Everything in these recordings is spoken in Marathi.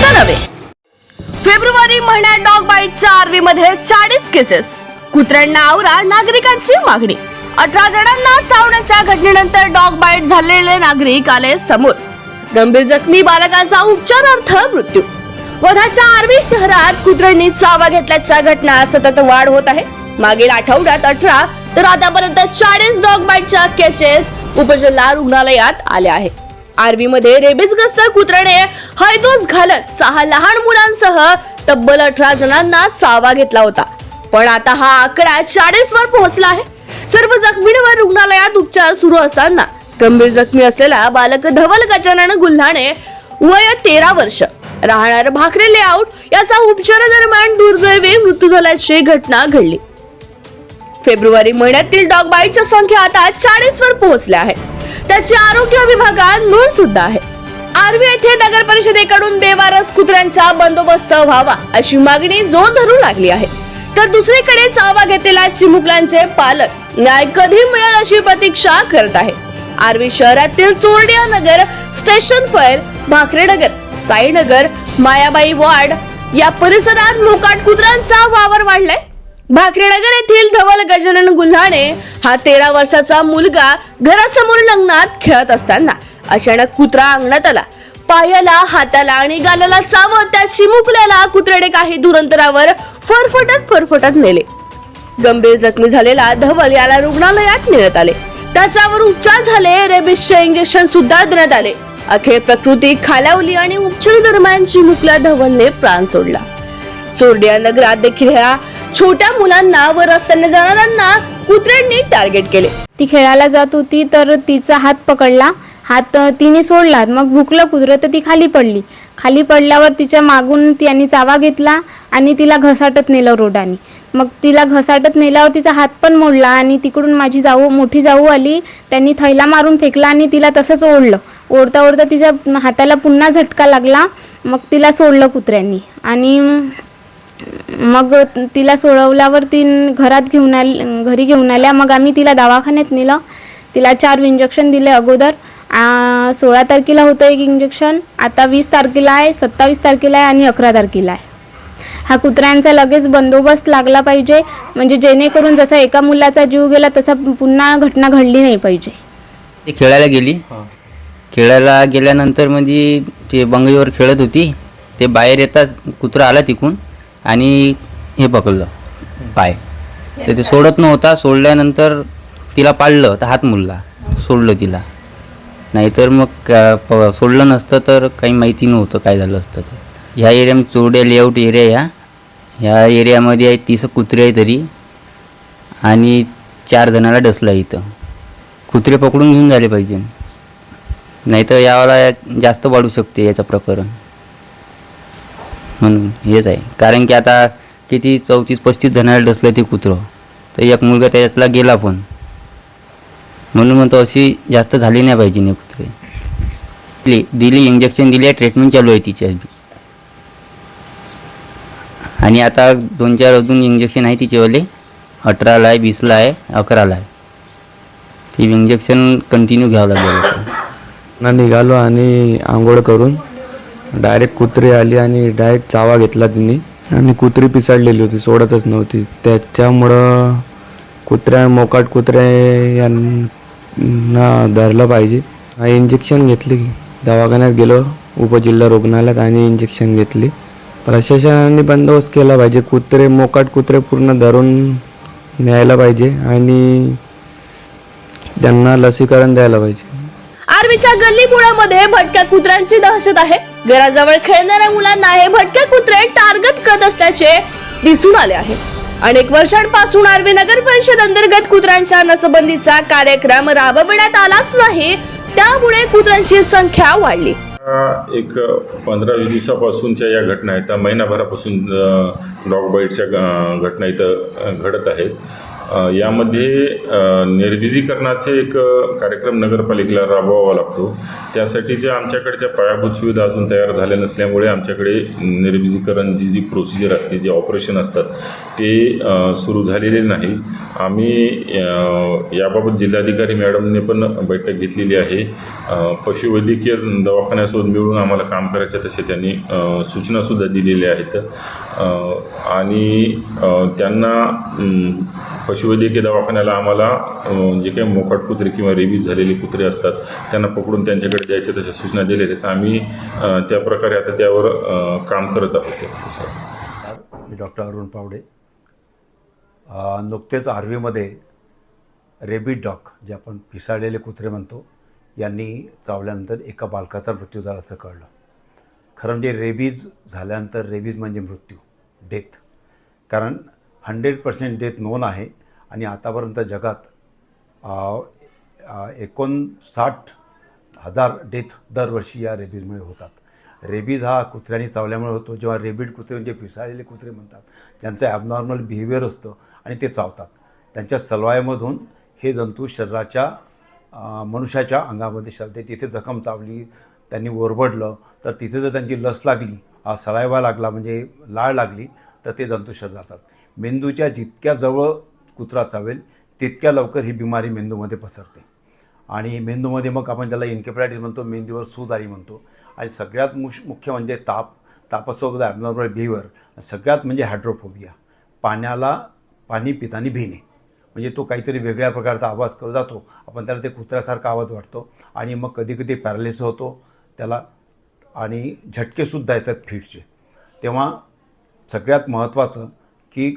खोटं नव्हे. फेब्रुवारी महिन्यात डॉग बाईटच्या आर्वी मध्ये 40 केसेस. कुत्र्यांना आवरा, नागरिकांची मागणी. 18 जणांना चावण्याच्या घटनेनंतर डॉग बाईट झालेले नागरिक आले समोर. गंभीर जखमी बालकांचा उपचारार्थ मृत्यू. वर्धाच्या आर्वी शहरात कुत्र्यांनी चावा घेतल्याच्या घटना सतत वाढ होत आहे. मागील आठवड्यात 18 तर आतापर्यंत 40 डॉग बाईटच्या केसेस उपजिल्हा रुग्णालयात आल्या आहेत. आर्वी मध्ये रेबीजग्रस्त कुत्र्याने हैदोस घालत 6 लहान मुलांसह तब्बल 18 जणांना चावा घेतला होता. पण आता हा आकडा 40 वर पोहोचला आहे. सर्व जखमींवर रुग्णालयात उपचार सुरू असताना गंभीर जखमी असलेला बालक धवल गजानन गुल्हाणे, वय 13 वर्ष, राहणार भाकरे लेआउट, याचा उपचारादरम्यान दुर्दैवी मृत्यू झाल्याची घटना घडली. फेब्रुवारी महिन्यातील डॉग बाईटच्या संख्या आता 40 वर पोहोचल्या आहे. त्याची आरोग्य विभागात नोंद सुद्धा आहे. आर्वी येथे नगर परिषदेकडून बेवारस कुत्र्यांचा बंदोबस्त व्हावा अशी मागणी जोर धरू लागली आहे. तर दुसरीकडे चावा घेतलेल्या चिमुकल्यांचे पालक न्याय कधी मिळेल अशी प्रतीक्षा करत आहे. आर्वी शहरातील सोरडिया नगर, स्टेशन फैर, भाकरेनगर, साईनगर, मायाबाई वार्ड या परिसरात मोकाट कुत्र्यांचा वावर वाढलाय. भाकरेनगर येथील धवल गजानन गुल्हाणे हा 13 वर्षाचा मुलगा घरासमोर लग्नात खेळत असताना अचानक कुत्रा अंगणात आला. पायाला, हाताला आणि गालाला चावत त्या चिमुकल्याला कुत्र्याने काही दूर अंतरावर फरफटत नेले. गंभीर जखमी झालेला धवल याला रुग्णालयात नेण्यात आले. त्याच्यावर उपचार झाले. रेबीजचे इंजेक्शन सुद्धा देण्यात आले. अखेर प्रकृती खालावली आणि उपचार दरम्यान चिमुकल्या धवलने प्राण सोडला. सोरडिया नगरात देखील ह्या छोट्या मुलांना व रस्त्याने जाणाऱ्यांना कुत्र्यांनी टार्गेट केले. ती खेळायला जात होती तर तिचा हात पकडला. हात तिने सोडला. मग भुकलं कुत्रं तर ती खाली पडली. खाली पडल्यावर तिच्या मागून त्यांनी चावा घेतला आणि तिला घसाटत नेलं रोडाने. मग तिला घसाटत नेल्यावर तिचा हात पण मोडला आणि तिकडून माझी मोठी जाऊ आली. त्यांनी थैला मारून फेकला आणि तिला तसंच ओढलं. ओढता ओढता तिच्या हाताला पुन्हा झटका लागला. मग तिला सोडलं कुत्र्यांनी आणि मग तिला सोडवल्यावर ती घरी घेऊन आल्या. मग आम्ही तिला दवाखान्यात नेलं. तिला 4 इंजेक्शन दिले. अगोदर 16 तारखेला होतं एक इंजेक्शन, आता 20 तारखेला आहे, 27 तारखेला आहे आणि 11 तारखेला आहे. हा कुत्र्यांचा लगेच बंदोबस्त लागला पाहिजे, म्हणजे जेणेकरून जसा एका मुलाचा जीव गेला तसा पुन्हा घटना घडली नाही पाहिजे. ती खेळायला गेली. खेळायला गेल्यानंतर म्हणजे ते बंगईवर खेळत होती. ते बाहेर येतात कुत्रा आला तिकून आणि हे पकडलं पाय. तर ते सोडत नव्हता. सोडल्यानंतर तिला पाळलं तर हात मुलला. सोडलं तिला. नाहीतर मग सोडलं नसतं तर काही माहिती नव्हतं काय झालं असतं. तर ह्या एरियामध्ये चोरड्या लेआउट एरिया, ह्या एरियामध्ये आहे 30 कुत्रे आहे तरी, आणि 4 जणाला डसला. इथं कुत्रे पकडून घेऊन झाले पाहिजे, नाहीतर यावाला जास्त वाढू शकते याचं प्रकरण. म्हणून हेच आहे. कारण की आता किती 34-35 जणाला डसलं ते कुत्रं, तर एक मुलगा त्याच्यातला गेला पण. म्हणून म्हणतो अशी जास्त झाली नाही पाहिजे नाही कुत्रे. दिली इंजेक्शन दिली आहे, ट्रीटमेंट चालू आहे तिची अजून. आणि आता 2-4 अजून इंजेक्शन आहे तिचेवाले. 18ला आहे, 20ला आहे, 11ला आहे. ती इंजेक्शन कंटिन्यू घ्यावं लागेल. निघालो आणि आंघोळ करून डायरेक्ट कुत्री आली आणि डायरेक्ट चावा घेतला तिने आणि कुत्री पिसाडलेली होती, सोडतच नव्हती. त्याच्यामुळं मोकाट कुत्र्यांना धरलं पाहिजे. इंजेक्शन घेतली. दवाखान्यात गेलो उपजिल्हा रुग्णालयात आणि इंजेक्शन घेतली. प्रशासनाने बंदोबस्त केला पाहिजे. मोकाट कुत्रे पूर्ण धरून न्यायला पाहिजे आणि त्यांना लसीकरण द्यायला पाहिजे. आर्वीच्या गल्लीबोळामध्ये भटक्या कुत्र्यांची दहशत आहे. घराजवळ खेळणाऱ्या मुलांना हे भटके कुत्रे टार्गेट करत असल्याचे दिसून आले आहे. अनेक वर्षांपासून आर्वी नगर परिषद अंतर्गत कुत्र्यांच्या नसबंदीचा कार्यक्रम राबविण्यात आलाच नाही, त्यामुळे कुत्र्यांची संख्या वाढली. एक 15-20 दिवसापासूनच्या या घटना आहेत. महिनाभरापासून डॉग बाईटच्या घटना इथं घडत आहेत. यामध्ये निर्विजीकरणाचे एक कार्यक्रम नगरपालिकेला राबवावा लागतो. त्यासाठीच्या आमच्याकडच्या पायाभूत सुविधा अजून तयार झाल्या नसल्यामुळे आमच्याकडे निर्विजीकरण जी प्रोसिजर असते, जे ऑपरेशन असतात ते सुरू झालेले नाही. आम्ही याबाबत जिल्हाधिकारी मॅडमने पण बैठक घेतलेली आहे. पशुवैद्यकीय दवाखान्यासोबत मिळून आम्हाला काम करायचं तसे त्यांनी सूचनासुद्धा दिलेल्या आहेत. आणि त्यांना पशुवैद्यकीय दवाखान्याला आम्हाला जे काही मोकाट कुत्रे किंवा रेबीज झालेले कुत्रे असतात त्यांना पकडून त्यांच्याकडे द्यायच्या तशा सूचना दिलेल्या आहेत. आम्ही त्या प्रकारे आता त्यावर काम करत आहोत. मी डॉक्टर अरुण पावडे. नुकतेच आर्वीमध्ये रेबीड डॉग, जे आपण पिसाळलेले कुत्रे म्हणतो, यांनी चावल्यानंतर एका बालकाचा मृत्यू झाला असं कळलं. खरं म्हणजे रेबीज झाल्यानंतर रेबीज म्हणजे मृत्यू, डेथ. कारण 100% डेथ नोन आहे आणि आतापर्यंत जगात 59,000 डेथ दरवर्षी या रेबीजमुळे होतात. रेबीज हा कुत्र्यांनी चावल्यामुळे होतो. जेव्हा रेबीड कुत्रे म्हणजे पिसाळलेले कुत्रे म्हणतात, त्यांचं ॲबनॉर्मल बिहेवियर असतं आणि ते चावतात. त्यांच्या सलवायामधून हे जंतू शरीराच्या मनुष्याच्या अंगामध्ये शिरते. तिथे जखम चावली, त्यांनी ओरबडलं तर तिथे जर त्यांची लस लागली, सलायवा लागला म्हणजे लाळ लागली, तर ते जंतू शरीरात जातात. मेंदूच्या जितक्या जवळ कुत्रा चावेल तितक्या लवकर ही बिमारी मेंदूमध्ये पसरते आणि मेंदूमध्ये मग आपण त्याला इन्केफेलायटिस म्हणतो, मेंदूवर सूज आली म्हणतो. आणि सगळ्यात मुख्य म्हणजे तापासोबत ॲबनॉर्मल बिहेवियर, सगळ्यात म्हणजे हायड्रोफोबिया, पाणी पितानी भिणे. म्हणजे तो काहीतरी वेगळ्या प्रकारचा आवाज करत जातो, आपण त्याला ते कुत्र्यासारखा आवाज वाटतो आणि मग कधी कधी पॅरालिसिस होतो त्याला आणि झटकेसुद्धा येतात फिटचे. तेव्हा सगळ्यात महत्त्वाचं की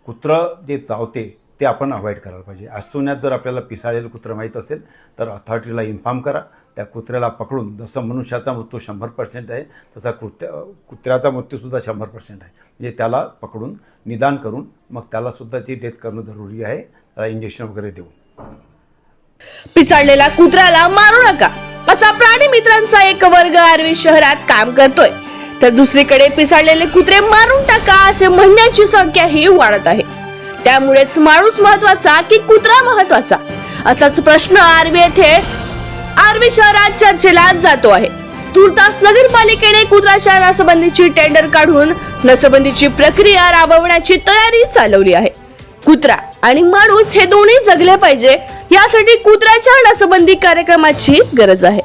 कुत्रं जे चावते ते आपण अवॉइड करायला पाहिजे. आज सुन्यात जर आपल्याला पिसाळलेलं कुत्रं माहीत असेल तर अथॉरिटीला इन्फॉर्म करा. त्या कुत्र्याला पकडून, जसं मनुष्याचा मृत्यू 100% आहे तसा कुत्र्याचा मृत्यूसुद्धा 100% आहे. म्हणजे त्याला पकडून निदान करून मग त्यालासुद्धा ती डेथ करणं जरुरी आहे. त्याला इंजेक्शन वगैरे देऊन. पिसाळलेला कुत्र्याला मारू नका असा प्राणी मित्रांचा एक वर्ग आर्वी शहरात काम करतोय, तर दुसरीकडे पिसाळलेले कुत्रे मारून टाका असे म्हणण्याची संख्याही वाढत आहे. त्यामुळेच माणूस महत्वाचा की कुत्रा महत्वाचा असाच प्रश्न आर्वी शहरात चर्चेला जातो आहे. तुर्तास नगरपालिकेने कुत्र्याच्या नसबंदीची टेंडर काढून नसबंदीची प्रक्रिया राबवण्याची तयारी चालवली आहे. कुत्रा आणि माणूस हे दोन्ही जगले पाहिजे, यासाठी कुत्र्याच्या नसबंदी कार्यक्रमाची गरज आहे.